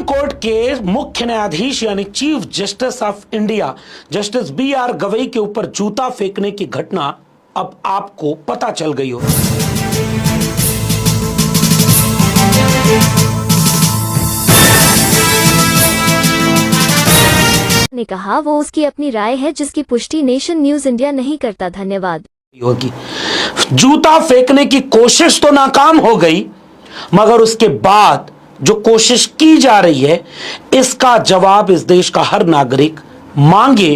Court के मुख्य न्यायाधीश यानी chief justice of India justice BR Gavai के ऊपर जूता फेंकने की घटना अब आपको पता चल गई हो। ने कहा वो उसकी अपनी राय है जिसकी पुष्टि नेशन न्यूज इंडिया नहीं करता। धन्यवाद। होगी जूता फेंकने की कोशिश तो नाकाम हो गई, मगर उसके बाद जो कोशिश की जा रही है इसका जवाब इस देश का हर नागरिक मांगे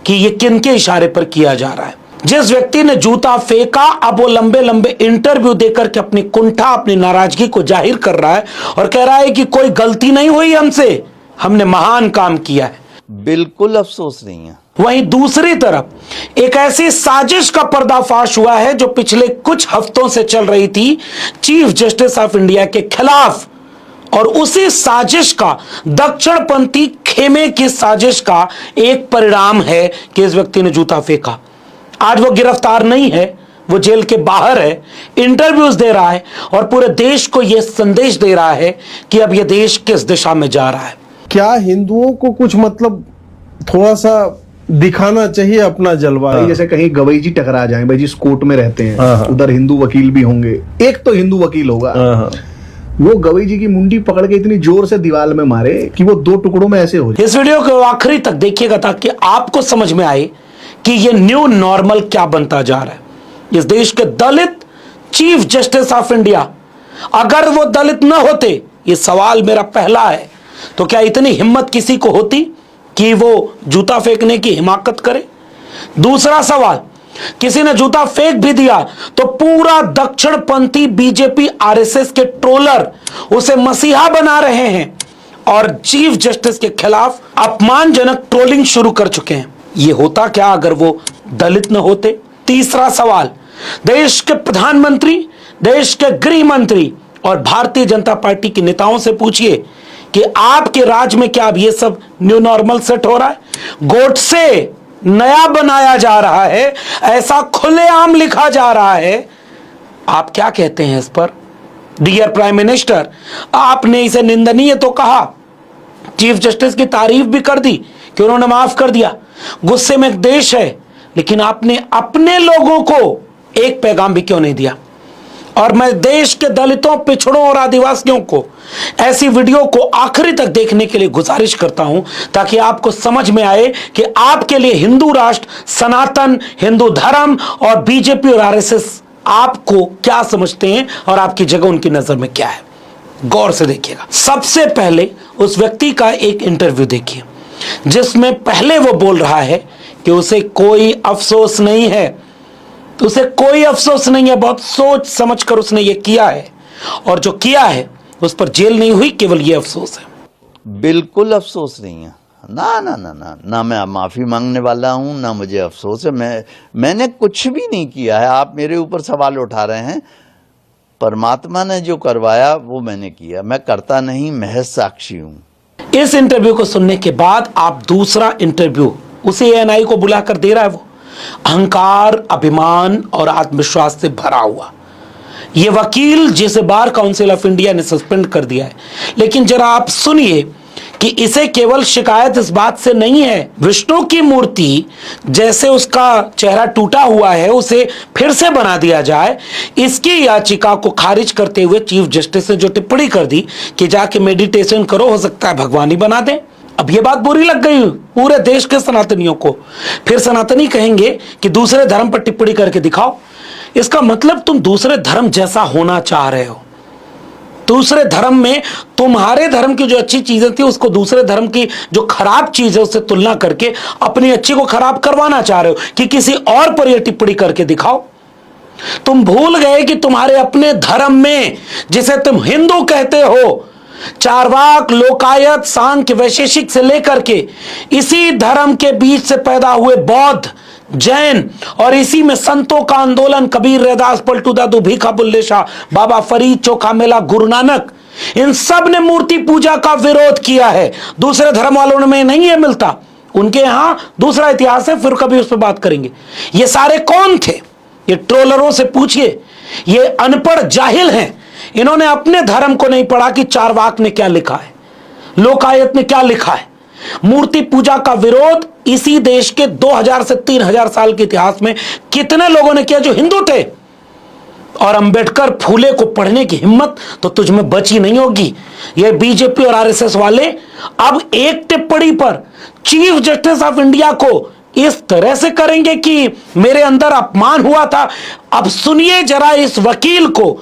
कि यह किनके इशारे पर किया जा रहा है। जिस व्यक्ति ने जूता फेंका अब वो लंबे लंबे इंटरव्यू देकर के अपनी कुंठा, अपनी नाराजगी को जाहिर कर रहा है और कह रहा है कि कोई गलती नहीं हुई हमसे, हमने महान काम किया है। बिल्कुल अफसोस नहीं है। वहीं दूसरी तरफ एक ऐसी साजिश का पर्दाफाश हुआ है जो पिछले कुछ हफ्तों से चल रही थी चीफ जस्टिस ऑफ इंडिया के खिलाफ, और उसी साजिश का, दक्षिणपंथी खेमे की साजिश का एक परिणाम है कि इस व्यक्ति ने जूता फेंका। आज वो गिरफ्तार नहीं है, वो जेल के बाहर है, इंटरव्यूज दे रहा है और पूरे देश को यह संदेश दे रहा है कि अब यह देश किस दिशा में जा रहा है। क्या हिंदुओं को कुछ मतलब थोड़ा सा दिखाना चाहिए अपना जलवा? जैसे कहीं गवई जी टकरा जाएं, भाई जिस कोर्ट में रहते हैं उधर हिंदू वकील भी होंगे, एक तो हिंदू वकील होगा, वो गवई जी की मुंडी पकड़ के इतनी जोर से दीवार में मारे कि वो दो टुकड़ों में ऐसे हो जाए। इस वीडियो को आखिरी तक देखिएगा ताकि आपको समझ में आए कि ये न्यू नॉर्मल क्या बनता जा रहा है। इस देश के दलित चीफ जस्टिस ऑफ इंडिया, अगर वो दलित न होते, ये सवाल मेरा पहला है, तो क्या इतनी हिम्मत किसी को होती कि वो जूता फेंकने की हिमाकत करे? दूसरा सवाल, किसी ने जूता फेंक भी दिया तो पूरा दक्षिणपंथी बीजेपी RSS के ट्रोलर उसे मसीहा बना रहे हैं और चीफ जस्टिस के खिलाफ अपमानजनक ट्रोलिंग शुरू कर चुके हैं। यह होता क्या अगर वो दलित न होते? तीसरा सवाल, देश के प्रधानमंत्री, देश के गृह मंत्री और भारतीय जनता पार्टी के नेताओं से पूछिए कि आपके राज्य में क्या अब ये सब न्यू नॉर्मल सेट हो रहा है? गोडसे नया बनाया जा रहा है, ऐसा खुलेआम लिखा जा रहा है। आप क्या कहते हैं इस पर? डियर प्राइम मिनिस्टर, आपने इसे निंदनीय तो कहा, चीफ जस्टिस की तारीफ भी कर दी कि उन्होंने माफ कर दिया, गुस्से में एक देश है, लेकिन आपने अपने लोगों को एक पैगाम भी क्यों नहीं दिया? और मैं देश के दलितों, पिछड़ों और आदिवासियों को ऐसी वीडियो को आखिरी तक देखने के लिए गुजारिश करता हूं ताकि आपको समझ में आए कि आपके लिए हिंदू राष्ट्र, सनातन हिंदू धर्म और बीजेपी और RSS आपको क्या समझते हैं और आपकी जगह उनकी नजर में क्या है। गौर से देखिएगा। सबसे पहले उस व्यक्ति का एक इंटरव्यू देखिए जिसमें पहले वो बोल रहा है कि उसे कोई अफसोस नहीं है, उसे कोई अफसोस नहीं है, बहुत सोच समझकर उसने ये किया है और जो किया है उस पर जेल नहीं हुई, केवल ये अफसोस है। बिल्कुल अफसोस नहीं है। ना ना ना ना ना, मैं माफी मांगने वाला हूं, ना मुझे अफसोस है। मैंने कुछ भी नहीं किया है। आप मेरे ऊपर सवाल उठा रहे हैं। परमात्मा ने जो करवाया वो मैंने किया, मैं करता नहीं, महज साक्षी हूं। इस इंटरव्यू को सुनने के बाद आप दूसरा इंटरव्यू उसे ANI को बुलाकर दे रहा है। वो अहंकार, अभिमान और आत्मविश्वास से भरा हुआ यह वकील जिसे बार काउंसिल ऑफ इंडिया ने सस्पेंड कर दिया है। लेकिन जरा आप सुनिए कि इसे केवल शिकायत इस बात से नहीं है, विष्णु की मूर्ति जैसे उसका चेहरा टूटा हुआ है उसे फिर से बना दिया जाए, इसकी याचिका को खारिज करते हुए चीफ जस्टिस ने जो टिप्पणी कर दी कि जाके मेडिटेशन करो, हो सकता है भगवान ही बना दे। अब ये बात बुरी लग गई पूरे देश के सनातनियों को। फिर सनातनी कहेंगे कि दूसरे धर्म पर टिप्पणी करके दिखाओ। इसका मतलब तुम दूसरे धर्म जैसा होना चाह रहे हो। दूसरे धर्म में तुम्हारे धर्म की जो अच्छी चीजें थी उसको दूसरे धर्म की जो खराब चीज है उससे तुलना करके अपनी अच्छी को खराब करवाना चाह रहे हो कि किसी और पर यह टिप्पणी करके दिखाओ। तुम भूल गए कि तुम्हारे अपने धर्म में, जिसे तुम हिंदू कहते हो, चारवाक, लोकायत, सांख्य, वैशेषिक से लेकर के इसी धर्म के बीच से पैदा हुए बौद्ध, जैन और इसी में संतों का आंदोलन, कबीर, रैदास, पलटू दादू, भीखा बुल्ले शाह, बाबा फरीद, चोखा मेला, गुरु नानक, इन सब ने मूर्ति पूजा का विरोध किया है। दूसरे धर्म वालों में नहीं है मिलता, उनके यहां दूसरा इतिहास है, फिर कभी उस पर बात करेंगे। ये सारे कौन थे? ये ट्रोलरों से पूछिए, ये अनपढ़ जाहिल हैं। इन्होंने अपने धर्म को नहीं पढ़ा कि चारवाक ने क्या लिखा है। लोकायत में क्या लिखा है? मूर्ति पूजा का विरोध इसी देश के 2000 से 3000 साल के इतिहास में कितने लोगों ने किया जो हिंदू थे? और अंबेडकर फूले को पढ़ने की हिम्मत तो तुझ में बची नहीं होगी। ये बीजेपी और आरएसएस वाले अब एक टिप्पणी पर चीफ जस्टिस ऑफ इंडिया को इस तरह से करेंगे कि मेरे अंदर अपमान हुआ था। अब सुनिए जरा इस वकील को,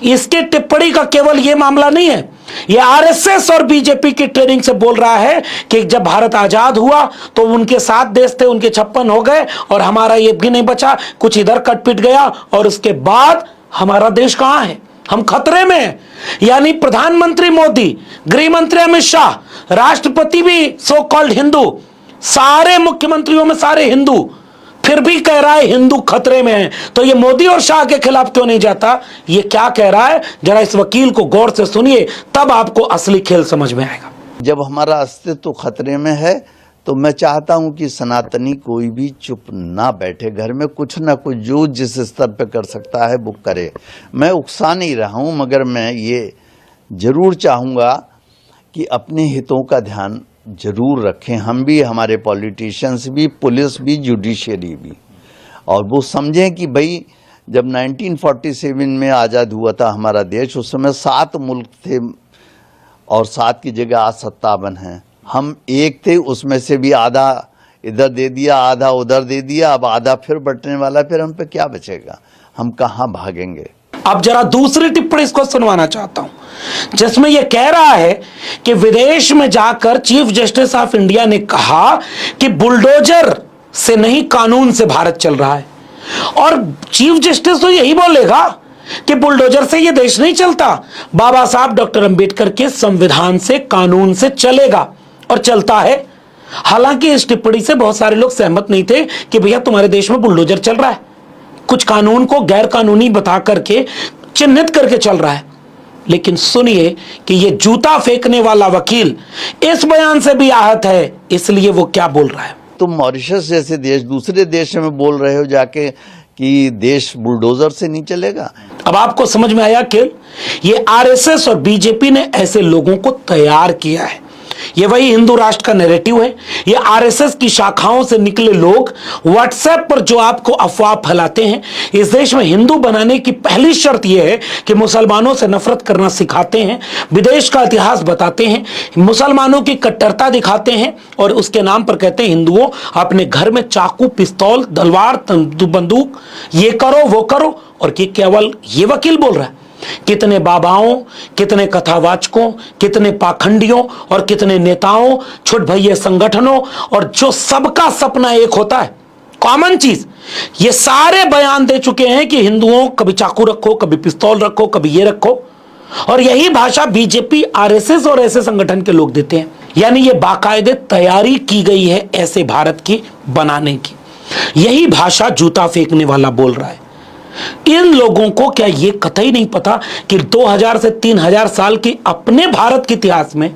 इसके टिप्पणी का केवल यह मामला नहीं है, यह आरएसएस और बीजेपी की ट्रेनिंग से बोल रहा है कि जब भारत आजाद हुआ तो उनके 7 देश थे, उनके 56 हो गए और हमारा ये भी नहीं बचा, कुछ इधर कट पिट गया और उसके बाद हमारा देश कहां है? हम खतरे में हैं। यानी प्रधानमंत्री मोदी, गृह मंत्री अमित शाह, राष्ट्रपति भी सो कॉल्ड हिंदू, सारे मुख्यमंत्रियों में सारे हिंदू, फिर भी कह रहा है हिंदू खतरे में है। तो ये मोदी और शाह के खिलाफ क्यों नहीं जाता? ये क्या कह रहा है जरा इस वकील को गौर से सुनिए, तब आपको असली खेल समझ में आएगा। जब हमारा अस्तित्व खतरे में है तो मैं चाहता हूं कि सनातनी कोई भी चुप ना बैठे, घर में कुछ ना कुछ जो जिस स्तर पे कर सकता है वो करे। मैं उकसा नहीं रहा हूं, मगर मैं ये जरूर चाहूँगा कि अपने हितों का ध्यान जरूर रखें, हम भी, हमारे पॉलिटिशियंस भी, पुलिस भी, जुडिशरी भी, और वो समझें कि भाई जब 1947 में आज़ाद हुआ था हमारा देश, उस समय 7 मुल्क थे और 7 की जगह आज 57 हैं। हम एक थे, उसमें से भी आधा इधर दे दिया, आधा उधर दे दिया, अब आधा फिर बंटने वाला, फिर हम पे क्या बचेगा? हम कहाँ भागेंगे? अब जरा दूसरी टिप्पणी इसको सुनवाना चाहता हूं जिसमें यह कह रहा है कि विदेश में जाकर चीफ जस्टिस ऑफ इंडिया ने कहा कि बुलडोजर से नहीं कानून से भारत चल रहा है। और चीफ जस्टिस तो यही बोलेगा कि बुलडोजर से यह देश नहीं चलता, बाबा साहब डॉक्टर अंबेडकर के संविधान से, कानून से चलेगा और चलता है। हालांकि इस टिप्पणी से बहुत सारे लोग सहमत नहीं थे कि भैया तुम्हारे देश में बुलडोजर चल रहा है, कुछ कानून को गैर कानूनी बता करके चिन्हित करके चल रहा है। लेकिन सुनिए कि यह जूता फेंकने वाला वकील इस बयान से भी आहत है, इसलिए वो क्या बोल रहा है। तुम मॉरिशस जैसे देश, दूसरे देश में बोल रहे हो जाके कि देश बुलडोजर से नहीं चलेगा। अब आपको समझ में आया कि ये आरएसएस और बीजेपी ने ऐसे लोगों को तैयार किया है। ये वही हिंदू राष्ट्र का नैरेटिव है। ये आरएसएस की शाखाओं से निकले लोग व्हाट्सएप पर जो आपको अफवाह फैलाते हैं। इस देश में हिंदू बनाने की पहली शर्त यह है कि मुसलमानों से नफरत करना सिखाते हैं, विदेश का इतिहास बताते हैं, मुसलमानों की कट्टरता दिखाते हैं और उसके नाम पर कहते हैं हिंदुओं अपने घर में चाकू, पिस्तौल, तलवार, बंदूक, ये करो वो करो। और केवल ये वकील बोल रहा है, कितने बाबाओं, कितने कथावाचकों, कितने पाखंडियों और कितने नेताओं, छुट भैये संगठनों, और जो सबका सपना एक होता है, कॉमन चीज, ये सारे बयान दे चुके हैं कि हिंदुओं कभी चाकू रखो, कभी पिस्तौल रखो, कभी ये रखो। और यही भाषा बीजेपी, आरएसएस और ऐसे संगठन के लोग देते हैं। यानी ये बाकायदे तैयारी की गई है ऐसे भारत की बनाने की। यही भाषा जूता फेंकने वाला बोल रहा है। इन लोगों को क्या ये कतई नहीं पता कि 2000 से 3000 साल के अपने भारत के इतिहास में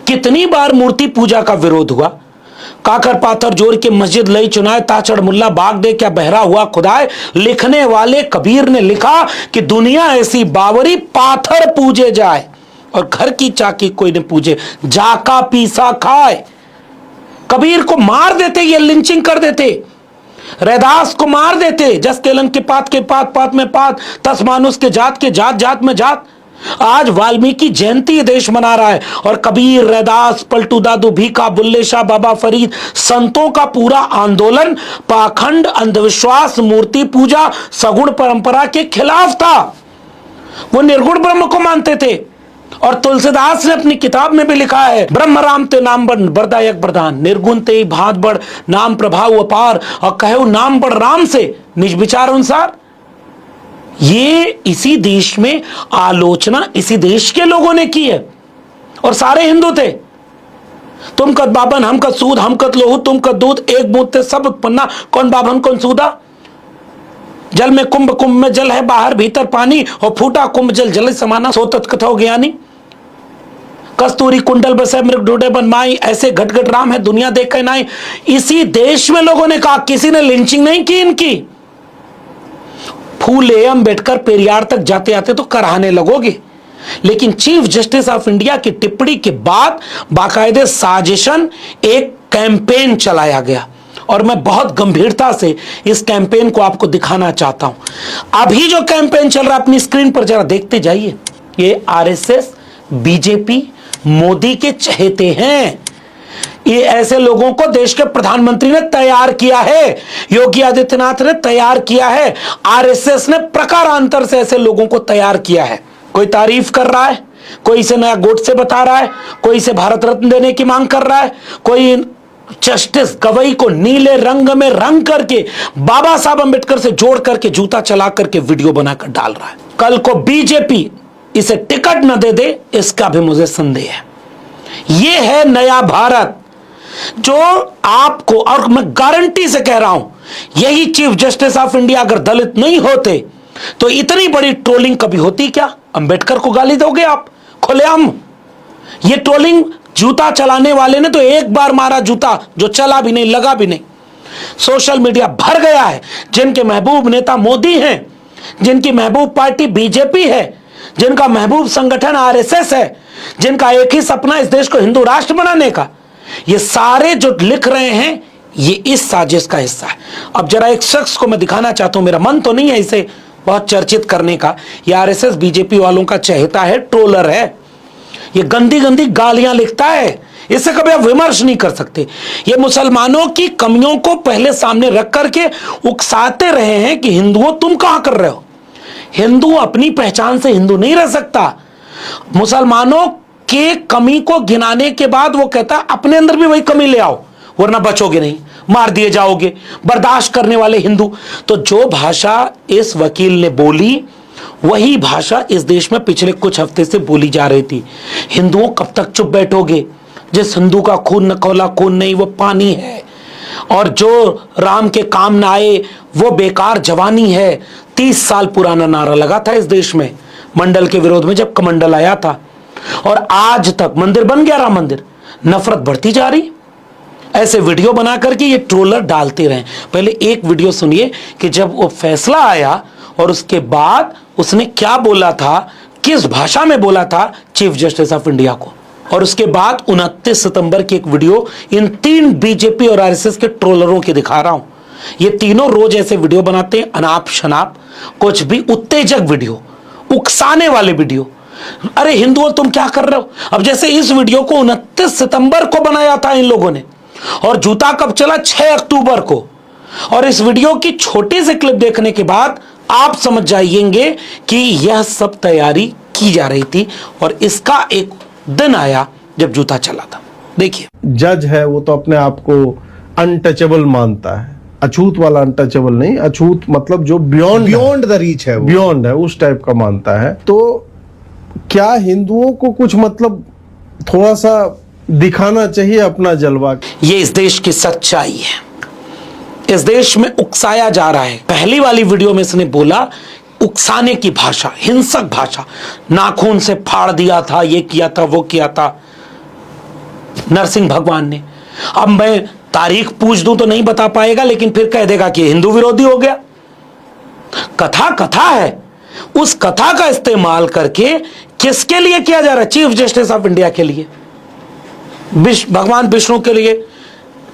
कितनी बार मूर्ति पूजा का विरोध हुआ। काकर पाथर जोड़ के मस्जिद लई चुनाए, ताचड़ मुल्ला बाग दे क्या बहरा हुआ खुदाए। लिखने वाले कबीर ने लिखा कि दुनिया ऐसी बावरी पाथर पूजे जाए और घर की चाकी कोई न पूजे, जाका पीसा खाए। कबीर को मार देते, ये लिंचिंग कर देते, रैदास को मार देते, जस केलन के पात पात में पात, तस मानुष के जात जात में जात। आज वाल्मीकि जयंती देश मना रहा है और कबीर, रैदास, पलटू दादू, भीखा, बुल्ले शाह, बाबा फरीद, संतों का पूरा आंदोलन पाखंड, अंधविश्वास, मूर्ति पूजा, सगुण परंपरा के खिलाफ था। वो निर्गुण ब्रह्म को मानते थे। और तुलसीदास ने अपनी किताब में भी लिखा है, ब्रह्म राम ते नाम बड़ बरदायक बरदान, निर्गुण ते भात बड़ नाम प्रभाव अपार, और कहो नाम बड़ राम से निज विचार अनुसार। ये इसी देश में आलोचना इसी देश के लोगों ने की है और सारे हिंदू थे। तुम कद बाबन, हम कद सूद, हम कद लोहू, तुम कद दूध, एक बूंद ते सब उत्पन्ना, कौन बाबन कौन सूदा। जल में कुंभ, कुंभ में जल है, बाहर भीतर पानी, और फूटा कुंभ जल जल समाना, सो तत्कथो ज्ञानी। कस्तूरी कुंडल बसे मृग ढूंढे बन माई, ऐसे घट घट राम है दुनिया देख के नाई। इसी देश में लोगों ने कहा, किसी ने लिंचिंग नहीं की इनकी। फूले अंबेडकर पेरियार तक जाते आते तो कराहने लगोगे, लेकिन चीफ जस्टिस ऑफ इंडिया की टिप्पणी के बाद बाकायदे साजिशन एक कैंपेन चलाया गया और मैं बहुत गंभीरता से इस कैंपेन को आपको दिखाना चाहता हूं। अभी जो कैंपेन चल रहा है अपनी स्क्रीन पर जरा देखते जाइए। ये आरएसएस, बीजेपी, मोदी के चहेते हैं। ये ऐसे लोगों को देश के प्रधानमंत्री ने तैयार किया है, योगी आदित्यनाथ ने तैयार किया है, आरएसएस ने प्रकारांतर से ऐसे लोगों को तैयार किया है। कोई तारीफ कर रहा है, कोई इसे नया गोडसे बता रहा है, कोई इसे भारत रत्न देने की मांग कर रहा है, कोई जस्टिस गवई को नीले रंग में रंग करके बाबा साहब अंबेडकर से जोड़ करके जूता चला करके वीडियो बनाकर डाल रहा है। कल को बीजेपी इसे टिकट न दे दे, इसका भी मुझे संदेह है। यह है नया भारत जो आपको, और मैं गारंटी से कह रहा हूं, यही चीफ जस्टिस ऑफ इंडिया अगर दलित नहीं होते तो इतनी बड़ी ट्रोलिंग कभी होती क्या? अंबेडकर को गाली दोगे आप खुलेआम? ये ट्रोलिंग जूता चलाने वाले ने तो एक बार मारा जूता, जो चला भी नहीं, लगा भी नहीं। सोशल मीडिया भर गया है। जिनके महबूब नेता मोदी हैं, जिनकी महबूब पार्टी बीजेपी है, जिनका महबूब संगठन आरएसएस है, जिनका एक ही सपना इस देश को हिंदू राष्ट्र बनाने का, ये सारे जो लिख रहे हैं ये इस साजिश का हिस्सा है। अब जरा एक शख्स को मैं दिखाना चाहता हूं, मेरा मन तो नहीं है इसे बहुत चर्चित करने का। ये आरएसएस बीजेपी वालों का चहेता है, ट्रोलर है, ये गंदी गंदी गालियां लिखता है, इससे कभी आप विमर्श नहीं कर सकते। ये मुसलमानों की कमियों को पहले सामने रख करके उकसाते रहे हैं कि हिंदुओं तुम कहां कर रहे हो। हिंदू अपनी पहचान से हिंदू नहीं रह सकता। मुसलमानों के कमी को गिनाने के बाद वो कहता अपने अंदर भी वही कमी ले आओ, वरना बचोगे नहीं, मार दिए जाओगे। बर्दाश्त करने वाले हिंदू। तो जो भाषा इस वकील ने बोली वही भाषा इस देश में पिछले कुछ हफ्ते से बोली जा रही थी। हिंदुओं कब तक चुप बैठोगे? जिस हिंदू का खून न खौला खून नहीं, वो पानी है। और जो राम के काम ना आए वो बेकार जवानी है। 30 साल पुराना नारा लगा था इस देश में मंडल के विरोध में, जब कमंडल आया था, और आज तक मंदिर बन गया राम मंदिर, नफरत बढ़ती जा रही। ऐसे वीडियो बना करके ये ट्रोलर डालते रहे। पहले एक वीडियो सुनिए कि जब वो फैसला आया और उसके बाद उसने क्या बोला था, किस भाषा में बोला था चीफ जस्टिस ऑफ इंडिया को। और उसके बाद 29 सितंबर की एक वीडियो इन 3 बीजेपी और आरएसएस के ट्रोलरों की दिखा रहा हूं। ये तीनों रोज ऐसे वीडियो बनाते हैं, अनाप शनाप, कुछ भी उत्तेजक वीडियो, उकसाने वाले वीडियो। अरे हिंदुओं तुम क्या कर रहे हो? अब जैसे इस वीडियो को 29 सितंबर को बनाया था इन लोगों ने, और जूता कब चला? 6 अक्टूबर को। और इस वीडियो की छोटी सी क्लिप देखने के बाद आप समझ जाइएंगे कि यह सब तैयारी की जा रही थी, और इसका एक दिन आया जब जूता चला था। देखिए, जज है वो तो अपने आप को अनटचेबल मानता है, अछूत वाला अनटचेबल नहीं, अछूत मतलब जो बियॉन्ड द रीच है, बियॉन्ड है, उस टाइप का मानता है। तो क्या हिंदुओं को कुछ मतलब थोड़ा सा दिखाना चाहिए अपना जलवा? ये इस देश की सच्चाई है। इस देश में उकसाया जा रहा है। पहली वाली वीडियो में इसने बोला उकसाने की भाषा, हिंसक भाषा, नाखून से फाड़ दिया था, ये किया था, वो किया था नरसिंह भगवान ने। अब मैं तारीख पूछ दूं तो नहीं बता पाएगा, लेकिन फिर कह देगा कि हिंदू विरोधी हो गया। कथा कथा है, उस कथा का इस्तेमाल करके किसके लिए किया जा रहा है? चीफ जस्टिस ऑफ इंडिया के लिए, भगवान विष्णु के लिए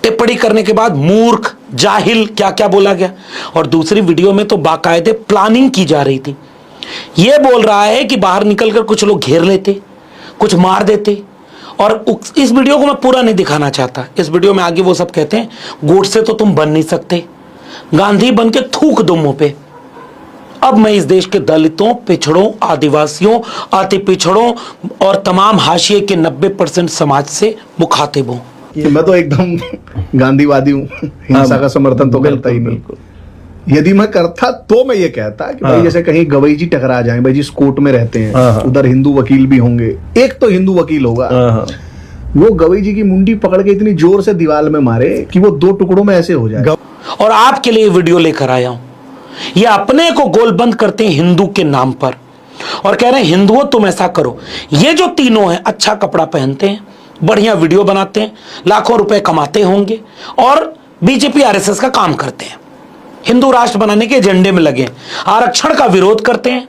टिप्पणी करने के बाद मूर्ख, जाहिल, क्या क्या बोला गया। और दूसरी वीडियो में तो बाकायदे प्लानिंग की जा रही थी। यह बोल रहा है कि बाहर निकलकर कुछ लोग घेर लेते, कुछ मार देते। और इस वीडियो को मैं पूरा नहीं दिखाना चाहता। इस वीडियो में आगे वो सब कहते हैं गोडसे तो तुम बन नहीं सकते, गांधी बन के थूक दो मुंह पे। अब मैं इस देश के दलितों, पिछड़ों, आदिवासियों, अति पिछड़ों और तमाम हाशिए के 90% समाज से मुखातिब हूं। मैं तो एकदम गांधीवादी हूँ, हिंसा का समर्थन तो करता ही नहीं। यदि मैं करता तो मैं ये कहता कि भाई जैसे कहीं गवई जी टकरा जाए, भाई जिस कोर्ट में रहते हैं उधर हिंदू वकील भी होंगे, एक तो हिंदू वकील होगा, वो गवई जी की मुंडी पकड़ के इतनी जोर से दीवार में मारे कि वो 2 टुकड़ों में ऐसे हो जाए। और आपके लिए वीडियो लेकर आया हूं। ये अपने को गोलबंद करते हैं हिंदू के नाम पर और कह रहे हैं हिंदुओं तुम ऐसा करो। ये जो तीनों हैं अच्छा कपड़ा पहनते हैं, बढ़िया वीडियो बनाते हैं, लाखों रुपए कमाते होंगे और बीजेपी आरएसएस का काम करते हैं, हिंदू राष्ट्र बनाने के एजेंडे में लगे, आरक्षण का विरोध करते हैं,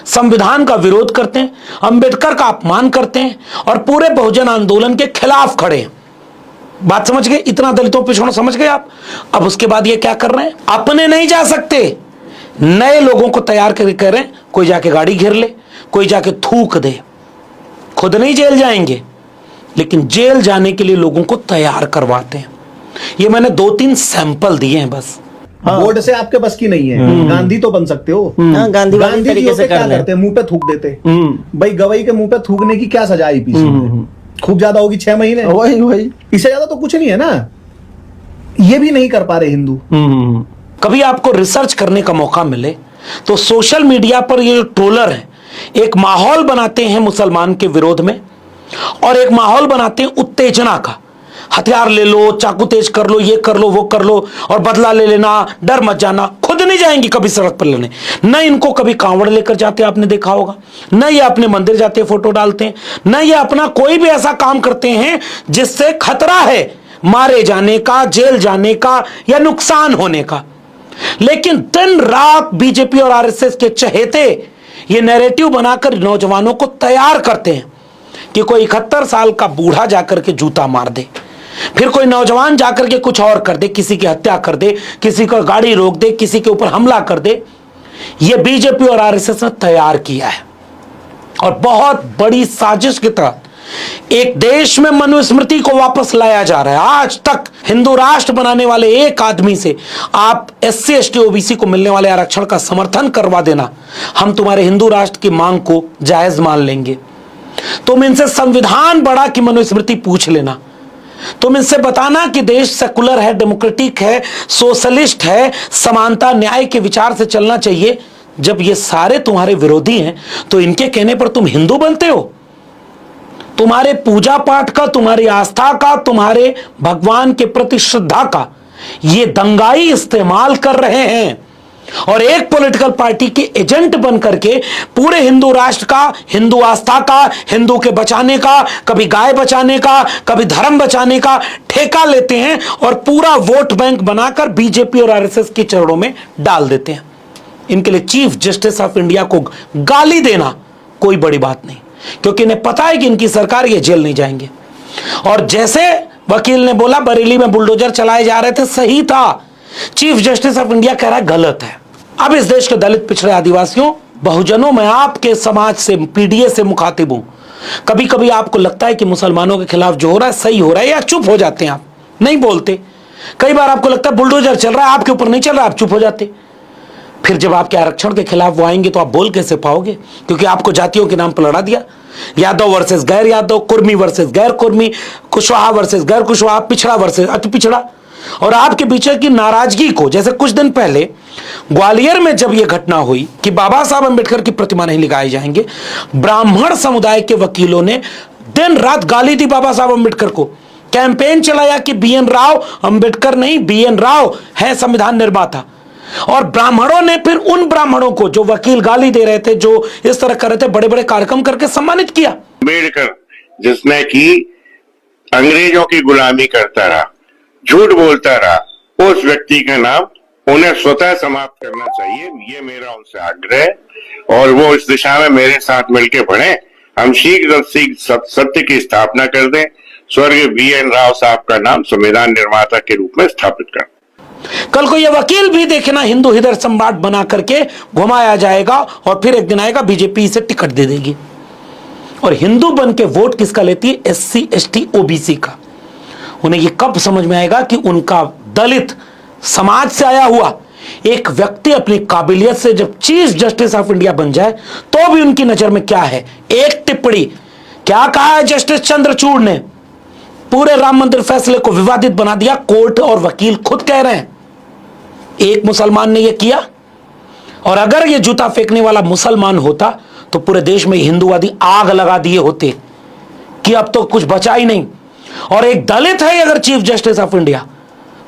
संविधान का विरोध करते हैं, अंबेडकर का अपमान करते हैं और पूरे बहुजन आंदोलन के खिलाफ खड़े हैं। बात समझ गए? इतना दलितों पे छोड़ना समझ गए आप? अब उसके बाद ये क्या कर रहे हैं? अपने नहीं जा सकते, नए लोगों को तैयार करके कह रहे हैं कोई जाके गाड़ी घेर ले, कोई जाके थूक दे। खुद नहीं जेल जाएंगे, लेकिन जेल जाने के लिए लोगों को तैयार करवाते हैं। ये मैंने 2-3 सैंपल दिए हैं बस। बोर्ड से आपके बस की नहीं है। गांधी तो बन सकते हो। गांधी तरीके से क्या कर करते हैं? मुंह पे थूक देते। भाई गवई के मुंह पे थूकने की क्या सजा आई पीछे? खूब ज्यादा होगी 6 महीने। वही इससे ज्यादा तो कुछ नहीं है ना। ये भी नहीं कर पा रहे हिंदू। कभी आपको रिसर्च करने का मौका मिले तो सोशल मीडिया पर ये जो ट्रोलर है एक माहौल बनाते हैं मुसलमान के विरोध में, और एक माहौल बनाते हैं उत्तेजना का। हथियार ले लो, चाकू तेज कर लो, ये कर लो, वो कर लो, और बदला ले लेना, डर मत जाना। खुद नहीं जाएंगी कभी सड़क पर लड़ने, न इनको कभी कांवड़ लेकर जाते आपने देखा होगा, न ये अपने मंदिर जाते फोटो डालते हैं, न ये अपना कोई भी ऐसा काम करते हैं जिससे खतरा है मारे जाने का, जेल जाने का या नुकसान होने का। लेकिन दिन रात बीजेपी और आरएसएस के चहेते ये नैरेटिव बनाकर नौजवानों को तैयार करते हैं कि कोई 71 साल का बूढ़ा जाकर के जूता मार दे, फिर कोई नौजवान जाकर के कुछ और कर दे, किसी की हत्या कर दे, किसी को गाड़ी रोक दे, किसी के ऊपर हमला कर दे। ये बीजेपी और आरएसएस ने तैयार किया है, और बहुत बड़ी साजिश के तहत एक देश में मनुस्मृति को वापस लाया जा रहा है। आज तक हिंदू राष्ट्र बनाने वाले एक आदमी से आप SC ST OBC को मिलने वाले आरक्षण का समर्थन करवा देना, हम तुम्हारे हिंदू राष्ट्र की मांग को जायज मान लेंगे। तुम इनसे संविधान बढ़ा कि मनुस्मृति पूछ लेना, तुम इनसे बताना कि देश सेकुलर है, डेमोक्रेटिक है, सोशलिस्ट है, समानता न्याय के विचार से चलना चाहिए। जब ये सारे तुम्हारे विरोधी हैं तो इनके कहने पर तुम हिंदू बनते हो? तुम्हारे पूजा पाठ का, तुम्हारी आस्था का, तुम्हारे भगवान के प्रति श्रद्धा का ये दंगाई इस्तेमाल कर रहे हैं, और एक पॉलिटिकल पार्टी के एजेंट बन करके पूरे हिंदू राष्ट्र का, हिंदू आस्था का, हिंदू के बचाने का, कभी गाय बचाने का, कभी धर्म बचाने का ठेका लेते हैं और पूरा वोट बैंक बनाकर बीजेपी और आरएसएस के चरणों में डाल देते हैं। इनके लिए चीफ जस्टिस ऑफ इंडिया को गाली देना कोई बड़ी बात नहीं, क्योंकि इन्हें पता है कि इनकी सरकार ये जेल नहीं जाएंगे। और जैसे वकील ने बोला बरेली में बुलडोजर चलाए जा रहे थे, सही था। चीफ जस्टिस ऑफ इंडिया कह रहा है गलत है। अब इस देश के दलित, पिछड़े, आदिवासियों, बहुजनों में आपके समाज से, पीडीए से मुखातिब हूं। कभी कभी आपको लगता है कि मुसलमानों के खिलाफ जो हो रहा है सही हो रहा है, या चुप हो जाते हैं, आप नहीं बोलते। कई बार आपको लगता है बुलडोजर चल रहा है, आपके ऊपर नहीं चल रहा, आप चुप हो जाते। फिर जब आपके आरक्षण के खिलाफ वो आएंगे तो आप बोल कैसे पाओगे? क्योंकि आपको जातियों के नाम पर लड़ा दिया। यादव वर्सेस गैर यादव, कुर्मी वर्सेस गैर कुर्मी, कुशवाहा वर्सेस गैर कुशवाहा, पिछड़ा वर्सेस अति पिछड़ा। और आपके पीछे की नाराजगी को, जैसे कुछ दिन पहले ग्वालियर में जब यह घटना हुई कि बाबा साहब अंबेडकर की प्रतिमा नहीं लगाई जाएंगे, ब्राह्मण समुदाय के वकीलों ने दिन रात गाली दी बाबा साहब अंबेडकर को, कैंपेन चलाया कि BN राव, अंबेडकर नहीं BN राव है संविधान निर्माता। और ब्राह्मणों ने फिर उन ब्राह्मणों को जो वकील गाली दे रहे थे, जो इस तरह कर रहे थे, बड़े बड़े कार्यक्रम करके सम्मानित किया। अम्बेडकर जिसने की अंग्रेजों की गुलामी करता रहा, झूठ बोलता रहा, उस व्यक्ति का नाम उन्हें स्वतः समाप्त करना चाहिए। ये मेरा उनसे आग्रह है, और वो इस दिशा में मेरे साथ मिलकर बढ़े। हम शीघ्र सत्य की स्थापना कर दें, स्वर्गीय BN राव साहब का नाम संविधान निर्माता के रूप में स्थापित कर। कल को यह वकील भी देखना हिंदू हृदय सम्राट बना करके घुमाया जाएगा, और फिर एक दिन आएगा बीजेपी इसे टिकट दे देगी। और हिंदू बन के वोट किसका लेती है? SC ST OBC का। उन्हें यह कब समझ में आएगा कि उनका दलित समाज से आया हुआ एक व्यक्ति अपनी काबिलियत से जब चीफ जस्टिस ऑफ इंडिया बन जाए तो भी उनकी नजर में क्या है। एक टिप्पणी क्या कहा है जस्टिस चंद्रचूड़ ने? पूरे राम मंदिर फैसले को विवादित बना दिया। कोर्ट और वकील खुद कह रहे हैं एक मुसलमान ने यह किया, और अगर यह जूता फेंकने वाला मुसलमान होता तो पूरे देश में हिंदूवादी आग लगा दिए होते कि अब तो कुछ बचा ही नहीं। और एक दलित है अगर चीफ जस्टिस ऑफ इंडिया,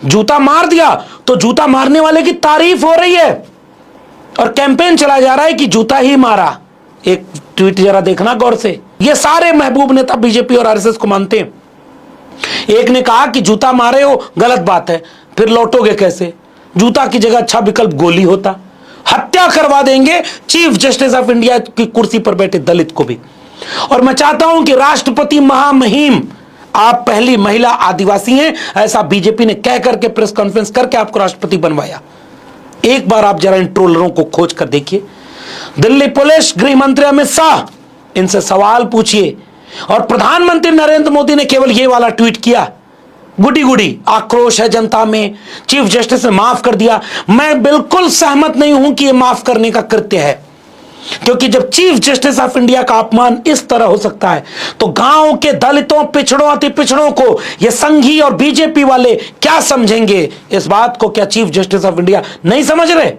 जूता मार दिया तो जूता मारने वाले की तारीफ हो रही है, और कैंपेन चला जा रहा है कि जूता ही मारा। एक ट्वीट जरा देखना गौर से। ये सारे महबूब नेता बीजेपी और आरएसएस को मानते हैं। एक ने कहा कि जूता मारे हो गलत बात है, फिर लौटोगे कैसे? जूता की जगह अच्छा विकल्प गोली होता। हत्या करवा देंगे चीफ जस्टिस ऑफ इंडिया की कुर्सी पर बैठे दलित को भी। और मैं चाहता हूं कि राष्ट्रपति महामहिम, आप पहली महिला आदिवासी हैं, ऐसा बीजेपी ने कह करके प्रेस कॉन्फ्रेंस करके आपको राष्ट्रपति बनवाया। एक बार आप जरा इन ट्रोलरों को खोज कर देखिए। दिल्ली पुलिस, गृह मंत्री अमित शाह, इनसे सवाल पूछिए। और प्रधानमंत्री नरेंद्र मोदी ने केवल ये वाला ट्वीट किया, गुडी गुडी आक्रोश है जनता में, चीफ जस्टिस ने माफ कर दिया। मैं बिल्कुल सहमत नहीं हूं कि यह माफ करने का कृत्य है, क्योंकि जब चीफ जस्टिस ऑफ इंडिया का अपमान इस तरह हो सकता है तो गांव के दलितों, पिछड़ों, अति पिछड़ों को ये संघी और बीजेपी वाले क्या समझेंगे? इस बात को क्या चीफ जस्टिस ऑफ इंडिया नहीं समझ रहे?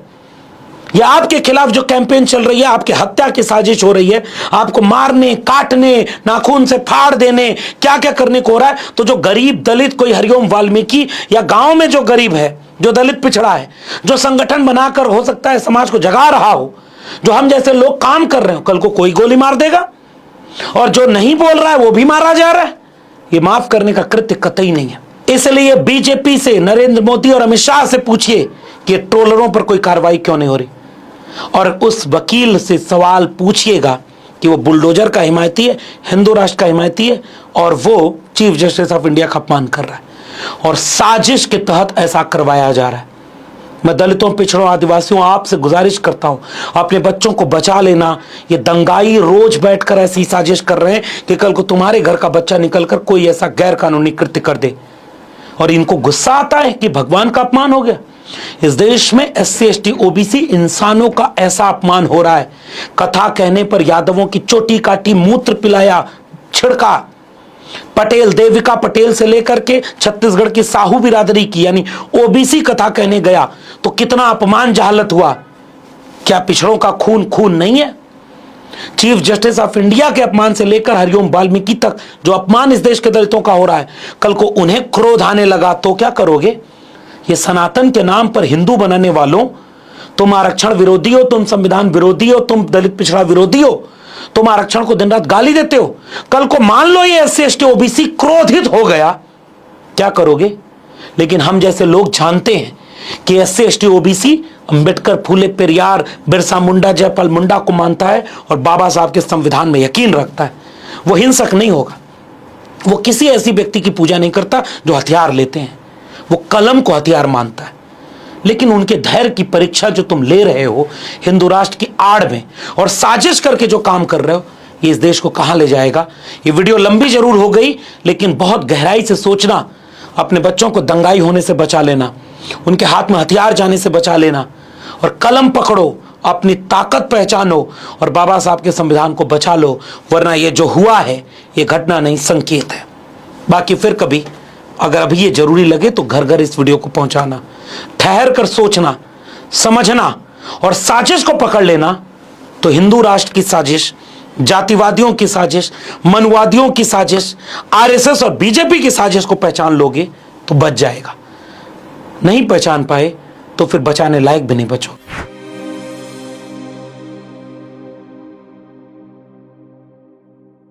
या आपके खिलाफ जो कैंपेन चल रही है, आपकी हत्या की साजिश हो रही है, आपको मारने, काटने, नाखून से फाड़ देने, क्या क्या करने को हो रहा है, तो जो गरीब दलित, कोई हरिओम वाल्मीकि या गांव में जो गरीब है, जो दलित पिछड़ा है, जो संगठन बनाकर हो सकता है समाज को जगा रहा हो, जो हम जैसे लोग काम कर रहे हो, कल को कोई गोली मार देगा, और जो नहीं बोल रहा है वो भी मारा जा रहा है। ये माफ करने का कृत्य कतई नहीं है। इसलिए बीजेपी से, नरेंद्र मोदी और अमित शाह से पूछिए कि ट्रोलरों पर कोई कार्रवाई क्यों नहीं हो रही। और उस वकील से सवाल पूछिएगा कि वो बुलडोजर का हिमायती है, हिंदू राष्ट्र का हिमायती है, और वो चीफ जस्टिस ऑफ इंडिया का अपमान कर रहा है और साजिश के तहत ऐसा करवाया जा रहा है। मैं दलितों, पिछड़ों, आदिवासियों, आपसे गुजारिश करता हूं, अपने बच्चों को बचा लेना। ये दंगाई रोज बैठकर ऐसी साजिश कर रहे हैं कि कल को तुम्हारे घर का बच्चा निकलकर कोई ऐसा गैर कानूनी कृत्य कर दे, और इनको गुस्सा आता है कि भगवान का अपमान हो गया। इस देश में SC ST OBC इंसानों का ऐसा अपमान हो रहा है। कथा कहने पर यादवों की चोटी काटी, मूत्र पिलाया, छिड़का। पटेल, देविका पटेल से लेकर के छत्तीसगढ़ की साहू बिरादरी की, यानी OBC कथा कहने गया तो कितना अपमान जहालत हुआ। क्या पिछड़ों का खून खून नहीं है? चीफ जस्टिस ऑफ इंडिया के अपमान से लेकर हरिओम वाल्मीकि तक जो अपमान इस देश के दलितों का हो रहा है, कल को उन्हें क्रोध आने लगा तो क्या करोगे? ये सनातन के नाम पर हिंदू बनाने वालों, तुम आरक्षण विरोधी हो, तुम संविधान विरोधी हो, तुम दलित पिछड़ा विरोधी हो, तुम आरक्षण को दिन रात गाली देते हो। कल को मान लो ये SC ST OBC क्रोधित हो गया, क्या करोगे? लेकिन हम जैसे लोग जानते हैं कि SC ST OBC अंबेडकर, फूले पेरियार, बिरसा मुंडा, जयपाल मुंडा को मानता है और बाबा साहब के संविधान में यकीन रखता है। वो हिंसक नहीं होगा, वो किसी ऐसी व्यक्ति की पूजा नहीं करता जो हथियार लेते हैं, वो कलम को हथियार मानता है। लेकिन उनके धैर्य की परीक्षा जो तुम ले रहे हो हिंदू राष्ट्र की आड़ में और साजिश करके जो काम कर रहे हो, ये इस देश को कहां ले जाएगा? ये वीडियो लंबी जरूर हो गई, लेकिन बहुत गहराई से सोचना, अपने बच्चों को दंगाई होने से बचा लेना, उनके हाथ में हथियार जाने से बचा लेना, और कलम पकड़ो, अपनी ताकत पहचानो और बाबा साहब के संविधान को बचा लो, वरना ये जो हुआ है ये घटना नहीं, संकेत है। बाकी फिर कभी अगर अभी ये जरूरी लगे तो घर घर इस वीडियो को पहुंचाना, ठहर कर सोचना, समझना और साजिश को पकड़ लेना तो हिंदू राष्ट्र की साजिश, जातिवादियों की साजिश, मनवादियों की साजिश, RSS और बीजेपी की साजिश को पहचान लोगे तो बच जाएगा। नहीं पहचान पाए तो फिर बचाने लायक भी नहीं बचोगे।